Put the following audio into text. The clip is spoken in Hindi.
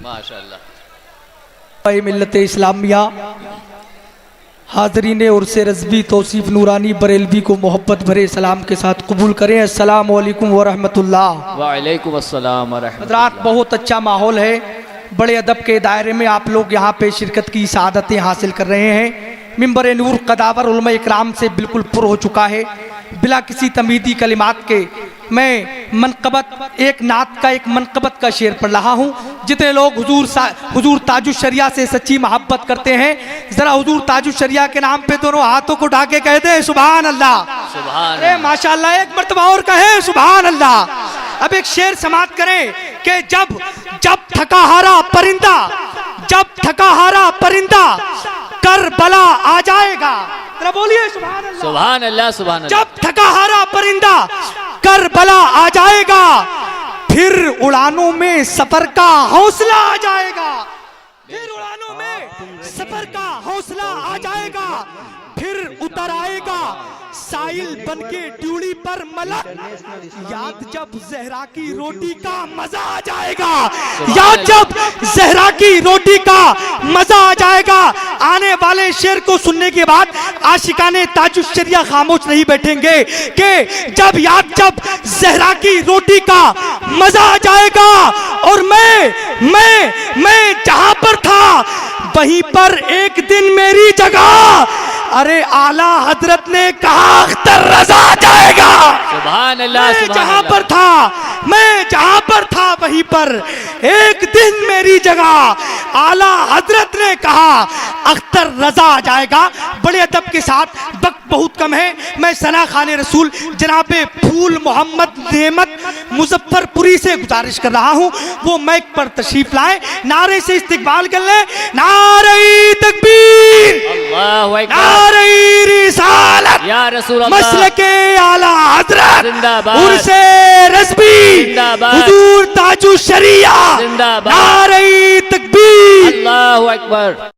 माशाअल्लाह। मिल्लत इस्लामिया हाज़रीन उर्स रज़वी तौसीफ़ नूरानी बरेलवी को मोहब्बत भरे सलाम के साथ कबूल करें। अस्सलामु अलैकुम व रहमतुल्लाह। वालेकुम अस्सलाम व रहमतुल्लाह। हज़रात, बहुत अच्छा माहौल है, बड़े अदब के दायरे में आप लोग यहाँ पे शिरकत की सआदतें हासिल कर रहे हैं। मिंबर नूर कदावर उलमा इकराम से बिल्कुल पुर हो चुका है। बिला किसी तमीदी कलिमात के मैं मनकबत एक नात का एक मनकबत का शेर पढ़ रहा हूँ। जितने लोग हुजूर ताजुश शरिया से सच्ची मोहब्बत करते हैं, जरा हुजूर ताजुश शरिया के नाम पे दोनों हाथों को ढाके कहते हैं सुभान अल्लाह। अरे माशाअल्लाह, एक मर्तबा और कहे सुभान अल्लाह। अब एक शेर समाप्त करें कि जब थका हारा परिंदा, जब थका हारा परिंदा करबला आ जाएगा, जरा बोलिए सुभान अल्लाह। सुभान अल्लाह, सुभान अल्लाह। जब थका हारा परिंदा करबला आ जाएगा, फिर उड़ानों में सफर का हौसला आ जाएगा, फिर उड़ानों में सफर का हौसला आ जाएगा, फिर उतर आएगा साहिल बनके ड्यूड़ी पर मलक। याद जब जहरा की रोटी का मजा आ जाएगा, याद जब जहरा की रोटी का मजा आ जाएगा। आने वाले शेर को सुनने के बाद आशिकाने ताजुश शरिया खामोश नहीं बैठेंगे कि जब जहरा की रोटी का मजा आ जाएगा। और मैं जहां पर था वहीं पर एक दिन मेरी जगह, अरे आला हजरत ने कहा अख्तर रजा आ जाएगा। सुभान अल्लाह, मैं जहां पर था वहीं पर एक दिन मेरी जगह, आला हजरत ने कहा अख्तर रजा आ जाएगा। बड़े अदब के साथ, वक्त बहुत कम है, मैं सना खाने रसूल जनाबे फूल मोहम्मद नेमत मुजफ्फरपुरी से गुजारिश कर रहा हूँ वो माइक पर तशरीफ लाए, नारे से इस्तकबाल कर ले। नारे तकबीर, अल्लाहु अकबर, नारे रिसालत, या रसूल अल्लाह, मसलके आला हजरत, जिंदाबाद, उर्से रज़वी, जिंदाबाद, हुजूर ताजुश शरिया, जिंदाबाद, नारे तकबीर, अल्लाहु अकबर।